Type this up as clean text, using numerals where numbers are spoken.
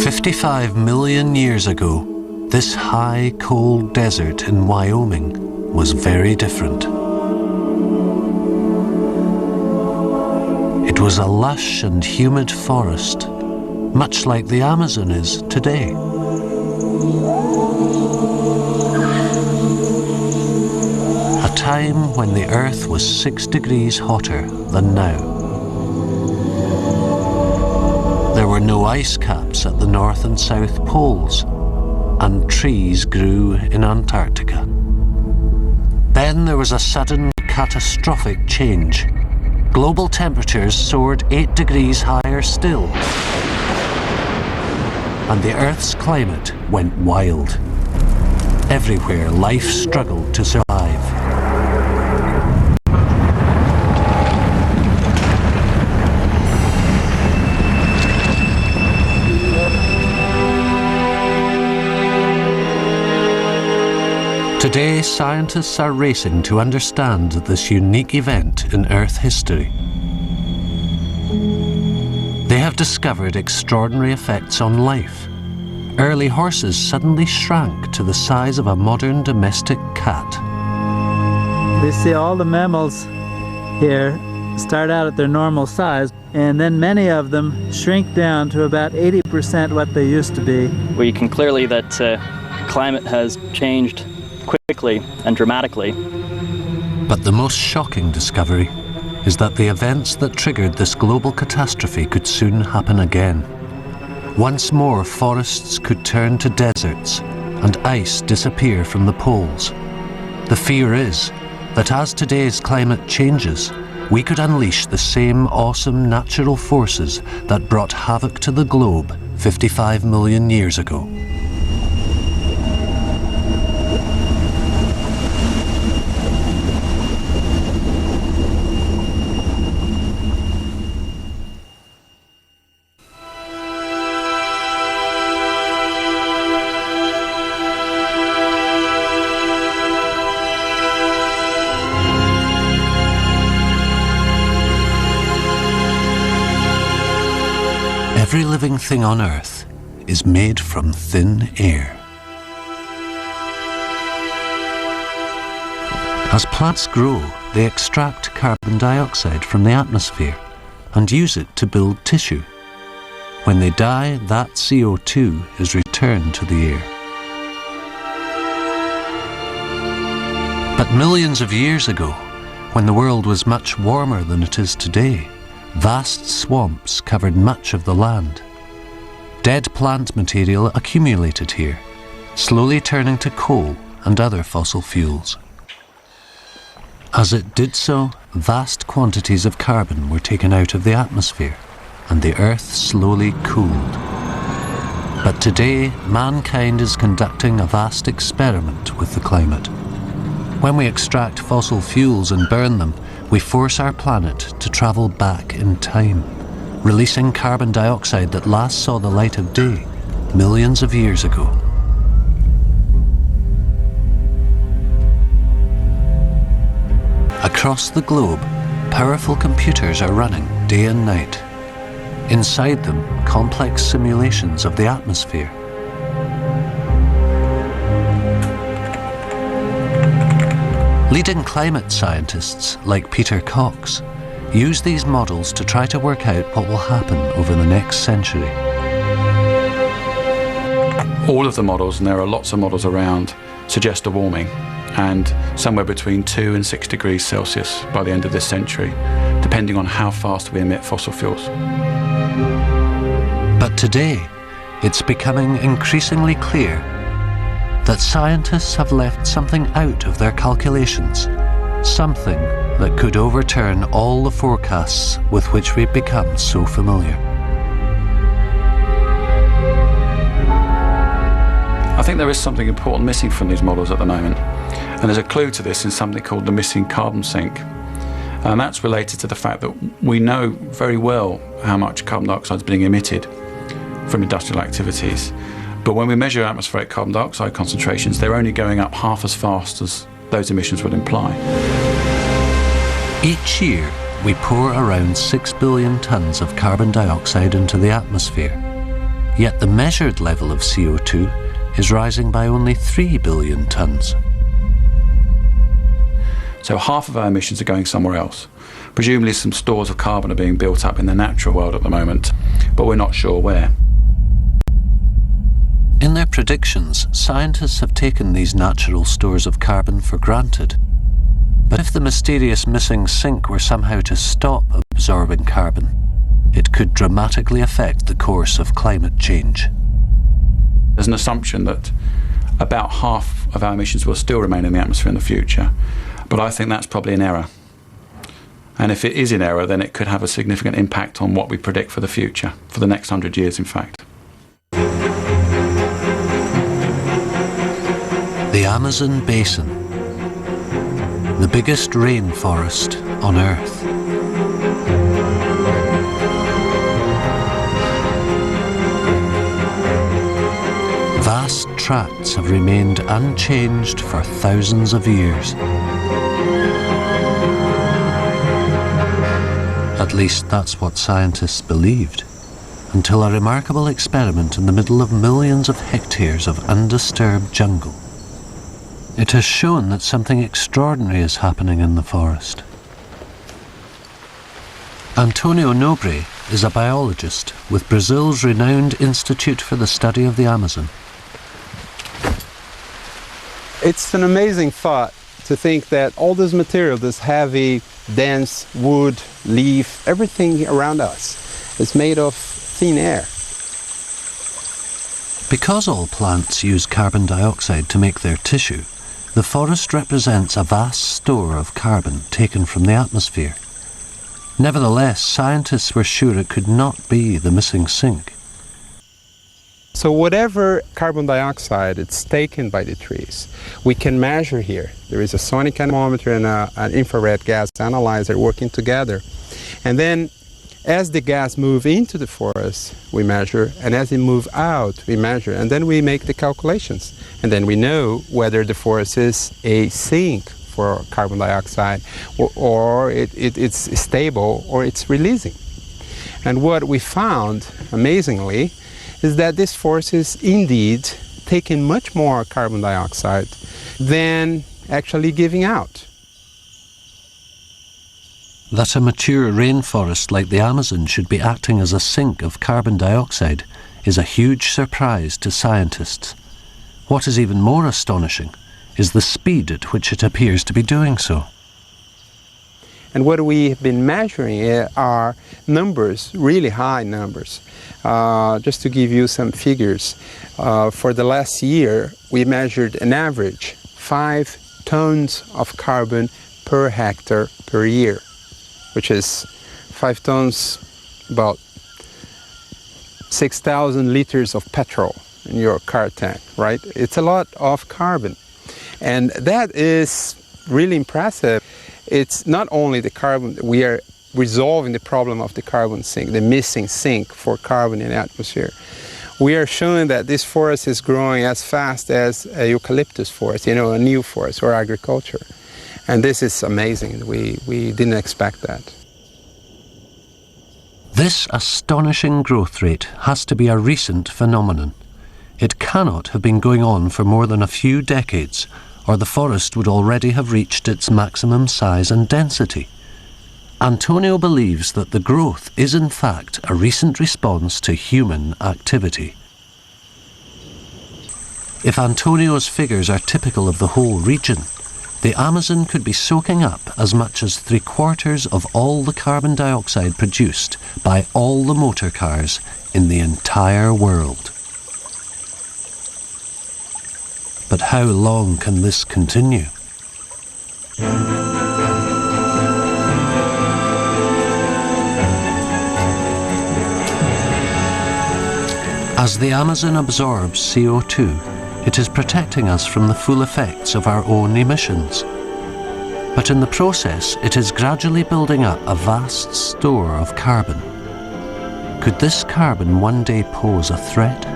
55 million years ago, this high, cold desert in Wyoming was very different. It was a lush and humid forest, much like the Amazon is today. A time when the Earth was 6 degrees hotter than now. There were no ice caps at the North and South Poles, and trees grew in Antarctica. Then there was a sudden catastrophic change. Global temperatures soared 8 degrees higher still, and the Earth's climate went wild. Everywhere, life struggled to survive. Today, scientists are racing to understand this unique event in Earth history. They have discovered extraordinary effects on life. Early horses suddenly shrank to the size of a modern domestic cat. We see all the mammals here start out at their normal size, and then many of them shrink down to about 80% what they used to be. We can clearly that climate has changed quickly and dramatically. But the most shocking discovery is that the events that triggered this global catastrophe could soon happen again. Once more, forests could turn to deserts and ice disappear from the poles. The fear is that as today's climate changes, we could unleash the same awesome natural forces that brought havoc to the globe 55 million years ago. Every living thing on Earth is made from thin air. As plants grow, they extract carbon dioxide from the atmosphere and use it to build tissue. When they die, that CO2 is returned to the air. But millions of years ago, when the world was much warmer than it is today, vast swamps covered much of the land. Dead plant material accumulated here, slowly turning to coal and other fossil fuels. As it did so, vast quantities of carbon were taken out of the atmosphere, and the Earth slowly cooled. But today, mankind is conducting a vast experiment with the climate. When we extract fossil fuels and burn them, we force our planet to travel back in time, releasing carbon dioxide that last saw the light of day millions of years ago. Across the globe, powerful computers are running day and night. Inside them, complex simulations of the atmosphere. Leading climate scientists like Peter Cox use these models to try to work out what will happen over the next century. All of the models, and there are lots of models around, suggest a warming, and somewhere between 2 and 6 degrees Celsius by the end of this century, depending on how fast we emit fossil fuels. But today, it's becoming increasingly clear that scientists have left something out of their calculations, something that could overturn all the forecasts with which we've become so familiar. I think there is something important missing from these models at the moment, and there's a clue to this in something called the missing carbon sink. And that's related to the fact that we know very well how much carbon dioxide is being emitted from industrial activities. But when we measure atmospheric carbon dioxide concentrations, they're only going up half as fast as those emissions would imply. Each year, we pour around 6 billion tons of carbon dioxide into the atmosphere. Yet the measured level of CO2 is rising by only 3 billion tons. So half of our emissions are going somewhere else. Presumably some stores of carbon are being built up in the natural world at the moment, but we're not sure where. In their predictions, scientists have taken these natural stores of carbon for granted. But if the mysterious missing sink were somehow to stop absorbing carbon, it could dramatically affect the course of climate change. There's an assumption that about half of our emissions will still remain in the atmosphere in the future, but I think that's probably an error. And if it is in error, then it could have a significant impact on what we predict for the future, for the next 100 years in fact. The Amazon Basin, the biggest rainforest on Earth. Vast tracts have remained unchanged for thousands of years. At least that's what scientists believed, until a remarkable experiment in the middle of millions of hectares of undisturbed jungle. It has shown that something extraordinary is happening in the forest. Antonio Nobre is a biologist with Brazil's renowned Institute for the Study of the Amazon. It's an amazing thought to think that all this material, this heavy, dense wood, leaf, everything around us is made of thin air. Because all plants use carbon dioxide to make their tissue, the forest represents a vast store of carbon taken from the atmosphere. Nevertheless, scientists were sure it could not be the missing sink. So whatever carbon dioxide it's taken by the trees, we can measure here. There is a sonic anemometer and an infrared gas analyzer working together. And then as the gas moves into the forest, we measure, and as it moves out, we measure, and then we make the calculations. And then we know whether the forest is a sink for carbon dioxide, or it's stable, or it's releasing. And what we found, amazingly, is that this forest is indeed taking much more carbon dioxide than actually giving out. That a mature rainforest like the Amazon should be acting as a sink of carbon dioxide is a huge surprise to scientists. What is even more astonishing is the speed at which it appears to be doing so. And what we have been measuring are numbers, really high numbers. Just to give you some figures, for the last year we measured an average 5 tons of carbon per hectare per year, which is 5 tons, about 6,000 liters of petrol in your car tank, right? It's a lot of carbon. And that is really impressive. It's not only the carbon, we are resolving the problem of the carbon sink, the missing sink for carbon in the atmosphere. We are showing that this forest is growing as fast as a eucalyptus forest, a new forest or agriculture. And this is amazing. We didn't expect that. This astonishing growth rate has to be a recent phenomenon. It cannot have been going on for more than a few decades, or the forest would already have reached its maximum size and density. Antonio believes that the growth is in fact a recent response to human activity. If Antonio's figures are typical of the whole region, the Amazon could be soaking up as much as 3/4 of all the carbon dioxide produced by all the motor cars in the entire world. But how long can this continue? As the Amazon absorbs CO2, it is protecting us from the full effects of our own emissions. But in the process, it is gradually building up a vast store of carbon. Could this carbon one day pose a threat?